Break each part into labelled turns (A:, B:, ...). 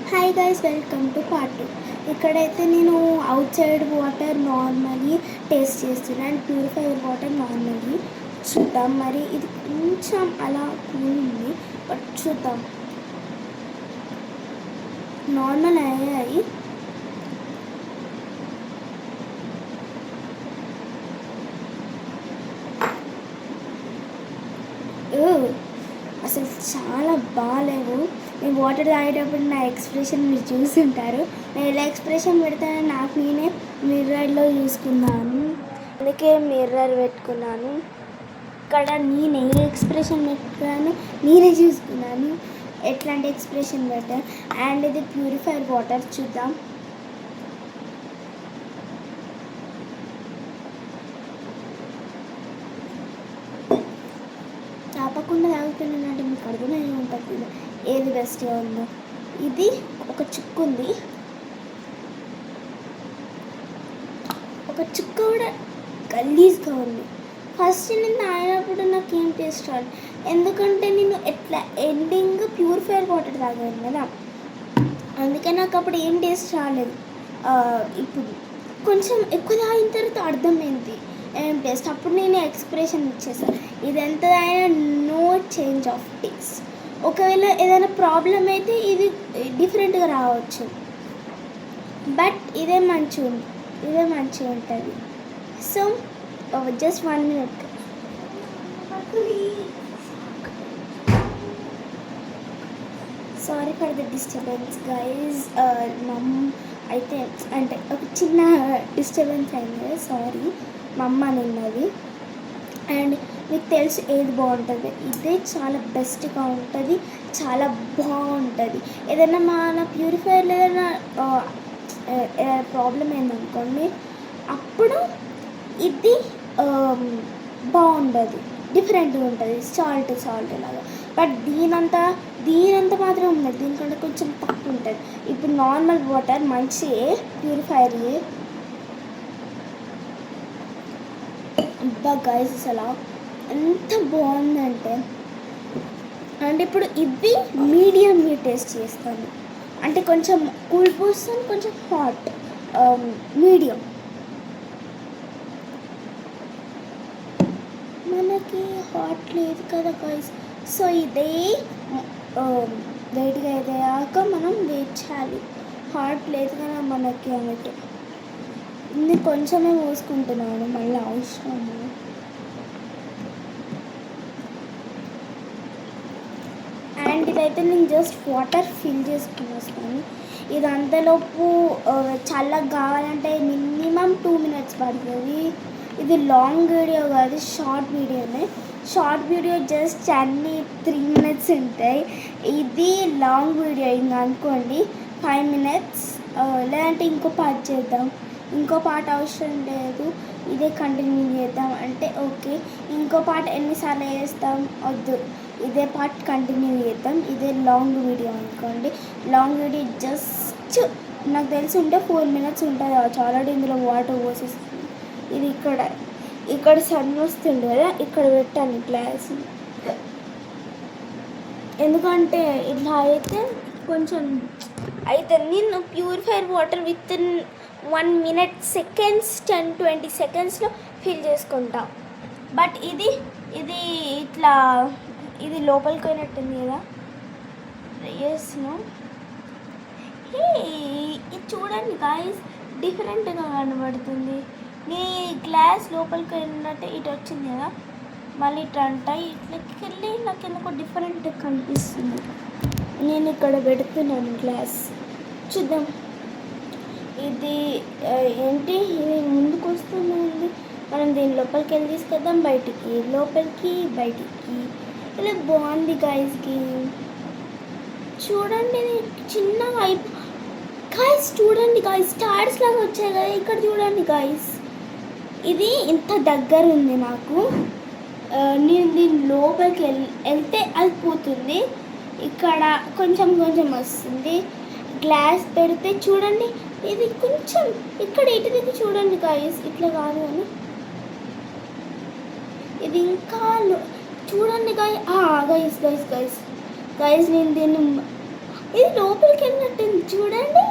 A: Hi guys, welcome to part 2. ఇక్కడైతే నేను out side water normally taste చేస్తున్నాను and purified water normally చూద్దాం. మరి ఇది కొంచెం అలా కూల్ ఉంది, బట్ చూద్దాం. నార్మల్ అయ్యాయి. అసలు చాలా బాగాలేవు. నేను వాటర్ తాగేటప్పుడు నా ఎక్స్ప్రెషన్ మీరు చూసి ఉంటారు. నేను ఎలా ఎక్స్ప్రెషన్ పెడతానని నాకు నేనే మిర్రర్లో చూసుకున్నాను, అందుకే మిర్రర్ పెట్టుకున్నాను. ఇక్కడ నేను ఏ ఎక్స్ప్రెషన్ పెట్టుకున్నాను నేనే చూసుకున్నాను ఎట్లాంటి ఎక్స్ప్రెషన్ పెట్టాను. అండ్ ఇది ప్యూరిఫైడ్ వాటర్ చూద్దాం. తాపకుండా తాగుతున్నానంటే మీకు అర్థమై ఉంటుంది ఏది బెస్ట్గా ఉందో. ఇది ఒక చుక్క ఉంది, ఒక చుక్క కూడా గలీజ్గా ఉంది. ఫస్ట్ నేను తాగినప్పుడు నాకు ఏం టేస్ట్ రాదు, ఎందుకంటే నేను ఎట్లా ఎండింగ్ ప్యూరిఫైర్ వాటర్ తాగాను కదా, అందుకే నాకు అప్పుడు ఏం టేస్ట్ రాలేదు. ఇప్పుడు కొంచెం ఎక్కువ తాగిన తర్వాత అర్థమైంది ఏం టేస్ట్. అప్పుడు నేను ఎక్స్ప్రెషన్ ఇచ్చేసాను, ఇది ఎంత అయినా నో చేంజ్ ఆఫ్ టేస్ట్. ఒకవేళ ఏదైనా ప్రాబ్లం అయితే ఇది డిఫరెంట్గా రావచ్చు, బట్ ఇదే మంచిగా ఉంటుంది. So just 1 minute. Sorry for the disturbance guys. మమ్ అయితే అంటే ఒక చిన్న డిస్టర్బెన్స్ అయింది, సారీ. మా అమ్మ నిన్నది. అండ్ మీకు తెలుసు ఏది బాగుంటుంది, ఇదే చాలా బెస్ట్గా ఉంటుంది, చాలా బాగుంటుంది. ఏదైనా మన ప్యూరిఫైర్లో ఏదైనా ప్రాబ్లం అయిందనుకోండి, అప్పుడు ఇది బాగుండదు, డిఫరెంట్గా ఉంటుంది, సాల్ట్ లాగా. బట్ దీనంతా మాత్రం ఉండదు, దీనికంటే కొంచెం తక్కువ ఉంటుంది. ఇప్పుడు నార్మల్ వాటర్ మంచిగా ప్యూరిఫైర్ అబ్బా గైస్, అసలు ఎంత బాగుందంటే. అంటే ఇప్పుడు ఇవి మీడియం టేస్ట్ చేస్తాను, అంటే కొంచెం కూల్ పోస్తాను, కొంచెం హాట్, మీడియం. మనకి హాట్ లేదు కదా గైస్, సో ఇదే వేడిగా అయ్యాక మనం వెయిట్ చేయాలి. హాట్ లేదు కదా మనకి అన్నట్టు. ఇది కొంచెమే పోసుకుంటున్నాను, మళ్ళీ అవసరము. అండ్ ఇదైతే నేను జస్ట్ వాటర్ ఫిల్ చేసుకుని వస్తాను. ఇది అంతలోపు చల్లగా కావాలంటే మినిమం 2 minutes పడుతుంది. ఇది లాంగ్ వీడియో కాదు, షార్ట్ వీడియోనే. షార్ట్ వీడియో జస్ట్ అన్నీ 3 minutes ఉంటాయి. ఇది లాంగ్ వీడియో ఇంకా అనుకోండి 5 minutes. లేదంటే ఇంకో పార్ట్ చేద్దాం, ఇంకో పార్ట్ అవసరం లేదు, ఇదే కంటిన్యూ చేద్దాం అంటే ఓకే. ఇంకో పార్ట్ ఎన్నిసార్లు చేస్తాం, వద్దు, ఇదే పార్ట్ కంటిన్యూ చేద్దాం. ఇదే లాంగ్ వీడియో అనుకోండి. లాంగ్ వీడియో జస్ట్ నాకు తెలిసి ఉంటే 4 minutes ఉంటుంది కావచ్చు. ఆల్రెడీ ఇందులో వాటర్ పోసేస్తాను. ఇది ఇక్కడ సన్ వస్తుంది కదా, ఇక్కడ పెట్టాను గ్లాస్, ఎందుకంటే ఇట్లా అయితే కొంచెం అయితే నేను purifier water within 1 minute seconds 10-20 secondsలో ఫిల్ చేసుకుంటా. బట్ ఇది ఇట్లా ఇది లోపలికి పోయినట్టుంది కదా, ఇది చూడండి గాయస్, డిఫరెంట్గా కనబడుతుంది. నీ గ్లాస్ లోపలికి వెళ్ళినట్టే ఇటు వచ్చింది కదా, మళ్ళీ ఇట్లా అంటాయి, ఇట్లకి వెళ్ళి నాకు ఎందుకో డిఫరెంట్ కనిపిస్తుంది. నేను ఇక్కడ పెడుతున్నాను గ్లాస్, చూద్దాం. ఇది ఏంటి, ఇది ముందుకు వస్తుంది. మనం దీని లోపలికి వెళ్ళి తీసుకొద్దాం, లోపలికి బయటికి. ఇలా బాగుంది గాయస్కి. చూడండి చిన్నగా గాయస్, చూడండి గాయస్, స్టార్స్ లాగా వచ్చాయి కదా. ఇక్కడ చూడండి గాయస్, ఇది ఇంత దగ్గర ఉంది నాకు. నేను దీని లోపలికి వెళ్తే అది పోతుంది, ఇక్కడ కొంచెం వస్తుంది. గ్లాస్ పెడితే చూడండి, ఇది కొంచెం ఇక్కడ ఇటు దిక్కు చూడండి గాయస్, ఇట్లా కాదు అని ఇది ఇంకా చూడండి గాయస్. గైస్ నేను దీన్ని ఇది లోపలికి వెళ్ళినట్టుంది చూడండి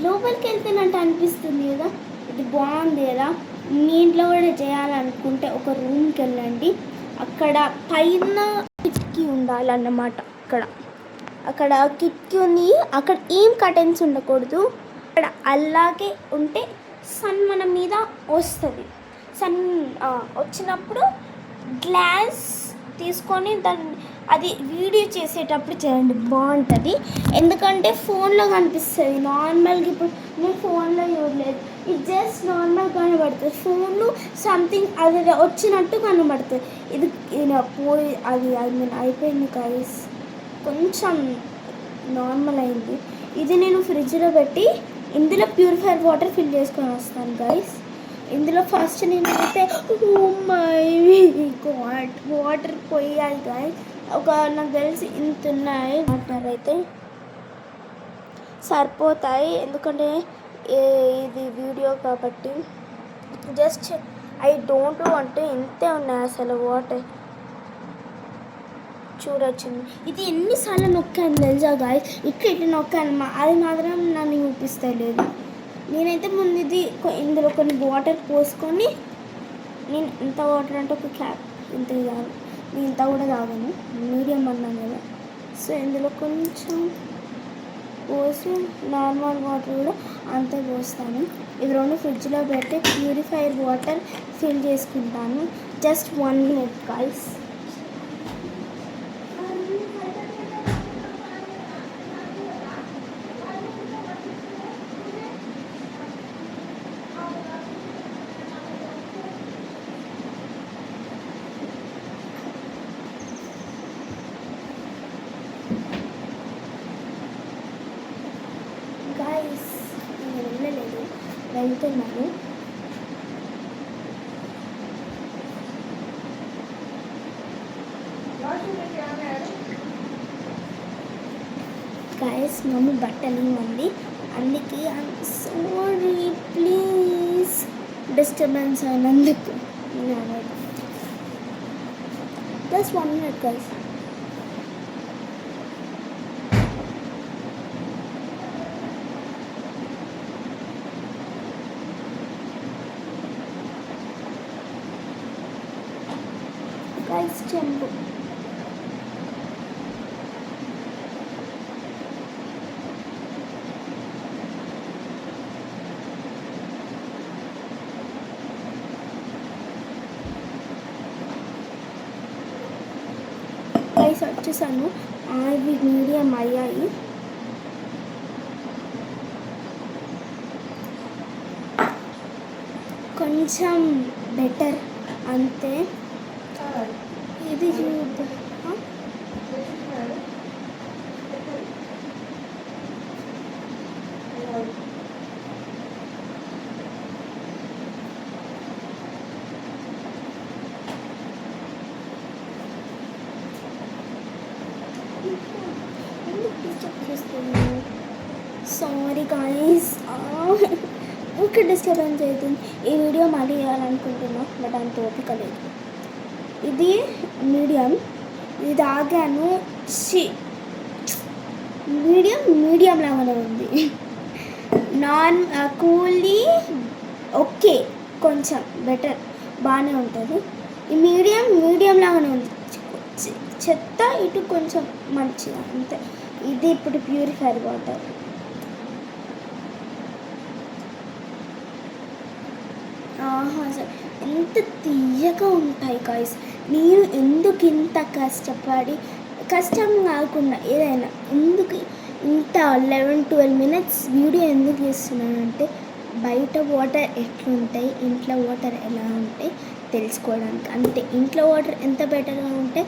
A: లోపలికి వెళ్తేనంట అనిపిస్తుంది కదా. ఇది బాగుంది కదా. మీ ఇంట్లో కూడా చేయాలనుకుంటే ఒక రూమ్కి వెళ్ళండి. అక్కడ పైన కిటికీ ఉండాలన్నమాట. అక్కడ కిటికీ ఉంది. అక్కడ ఏం కర్టెన్స్ ఉండకూడదు. అక్కడ అలాగే ఉంటే సన్ మన మీద వస్తుంది. సన్ వచ్చినప్పుడు గ్లాస్ తీసుకొని అది వీడియో చేసేటప్పుడు చేయండి, బాగుంటుంది. ఎందుకంటే ఫోన్లో కనిపిస్తుంది నార్మల్గా. ఇప్పుడు నేను ఫోన్లో చూడలేదు, ఇది జస్ట్ నార్మల్ కనబడుతుంది. ఫోన్లో సంథింగ్ అది వచ్చినట్టు కనబడుతుంది. ఇది పోయి అది అయిపోయింది గైస్, కొంచెం నార్మల్ అయింది. ఇది నేను ఫ్రిడ్జ్లో పెట్టి ఇందులో ప్యూరిఫైర్ వాటర్ ఫిల్ చేసుకొని వస్తాను గైస్. ఇందులో ఫస్ట్ నేను అయితే వాటర్ పోయాలి గైస్. నాకు తెలిసి ఇంత ఉన్నాయి. వాటర్ అయితే సరిపోతాయి, ఎందుకంటే ఇది వీడియో కాబట్టి. జస్ట్ ఐ డోంట్ అంటే ఇంతే ఉన్నాయి అసలు వాటర్. చూడొచ్చు ఇది ఎన్నిసార్లు నొక్కాను తెలుసా గాయస్. ఇట్లా నొక్కాను, అది మాత్రం నన్ను చూపిస్తలేదు. నేనైతే ముందు ఇది ఇందులో కొన్ని వాటర్ పోసుకొని, నేను ఇంత వాటర్ అంటే ఒక క్యాప్ ఇంత కాదు, నేను ఇంత కూడా తాగాను, మీడియం అన్నాను కదా. సో ఇందులో కొంచెం పోసి నార్మల్ వాటర్ కూడా అంతే పోస్తాను. ఇది రెండు ఫ్రిడ్జ్లో పెట్టి ప్యూరిఫైర్ వాటర్ ఫిల్ చేసుకుంటాను. Just 1 minute guys. నేను వెళ్ళలేదు, వెళ్తున్నాను. గాయస్ మమ్మీ బట్టలు ఉంది, అందుకే సారీ ప్లీజ్ డిస్టర్బెన్స్ అయినందుకు. Just 1 minute guys. గైస్ చెంబు గైస్ వచ్చేసాను. అవి మీడియం అయ్యాయి. కొంచెం బెటర్ అంతే. ఇది చూద్దాం. సారీ గాయస్, ఊరికే డిస్టర్బెన్స్ అవుతుంది. ఈ వీడియో మళ్ళీ చేయాలనుకుంటున్నా, బట్ అంత ఓపిక లేదు. ఇది మీడియం, ఇది తాగాను. మీడియం లాగానే ఉంది. కూలీ ఓకే, కొంచెం బెటర్, బాగానే ఉంటుంది. ఈ మీడియం లాగానే ఉంది. చెత్త ఇటు కొంచెం మంచిగా అంతే. ఇది ఇప్పుడు ప్యూరిఫైర్ వాటర్. సార్ ఎంత తీయగా ఉంటాయి గాయస్. నేను ఎందుకు ఇంత కష్టం కాకుండా ఏదైనా ఎందుకు ఇంత 11-12 minutes వీడియో ఎందుకు చేస్తున్నానంటే, బయట వాటర్ ఎట్లుంటాయి, ఇంట్లో వాటర్ ఎలా ఉంటాయి తెలుసుకోవడానికి. అంటే ఇంట్లో వాటర్ ఎంత బెటర్గా ఉంటే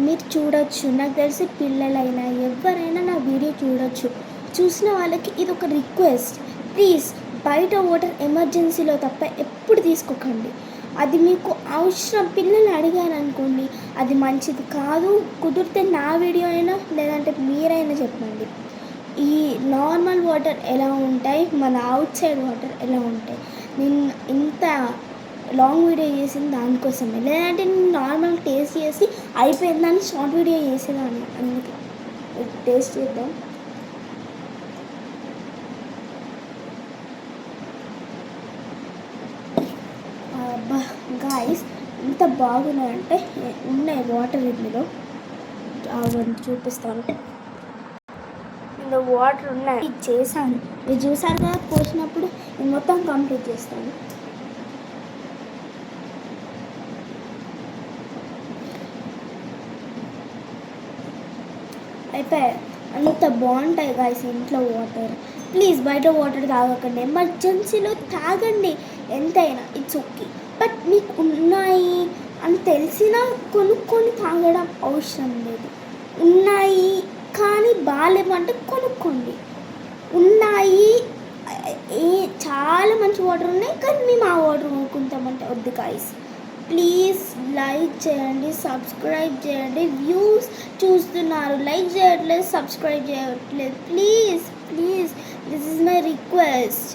A: మీరు చూడొచ్చు. నాకు తెలిసి పిల్లలైనా ఎవరైనా నా వీడియో చూడొచ్చు. చూసిన వాళ్ళకి ఇది ఒక రిక్వెస్ట్, ప్లీజ్ బయట వాటర్ ఎమర్జెన్సీలో తప్ప ఎప్పుడు తీసుకోకండి. అది మీకు అవసరం, పిల్లలు అడిగారనుకోండి అది మంచిది కాదు. కుదిరితే నా వీడియో అయినా లేదంటే మీరైనా చెప్పండి. ఈ నార్మల్ వాటర్ ఎలా ఉంటాయి, మన అవుట్ సైడ్ వాటర్ ఎలా ఉంటాయి. నేను ఇంత లాంగ్ వీడియో చేసింది దానికోసమే, లేదంటే నేను నార్మల్ టేస్ట్ చేసి అయిపోయిందని షార్ట్ వీడియో చేసేదాన్ని. అందుకే టేస్ట్ చేద్దాం. గైస్ ఎంత బాగున్నాయంటే ఉన్నాయి వాటర్ ఇందులో చూపిస్తాను. ఇందులో వాటర్ ఉన్నాయి. ఇది చేశాను, ఇది చూసారు కదా పోసినప్పుడు. ఇది మొత్తం కంప్లీట్ చేస్తాను. అయిపోయాయి. అంత బాగుంటాయి గాయస్ ఇంట్లో వాటర్. ప్లీజ్ బయట వాటర్ తాగకండి, ఎమర్జెన్సీలో తాగండి ఎంతైనా, ఇట్స్ ఓకే. బట్ మీకు ఉన్నాయి అని తెలిసినా కొనుక్కొని తాగడం అవసరం లేదు. ఉన్నాయి కానీ బాగాలేమంటే కొనుక్కోండి. ఉన్నాయి చాలా మంచి వాటర్ ఉన్నాయి కానీ మేము ఆ వాటర్ కొనుక్కుంటామంటే వద్దు గాయస్. ప్లీజ్ లైక్ చేయండి, సబ్స్క్రైబ్ చేయండి. వ్యూస్ చూస్తున్నారు, లైక్ చేయట్లేదు, సబ్స్క్రైబ్ చేయట్లేదు. Please please this is my request.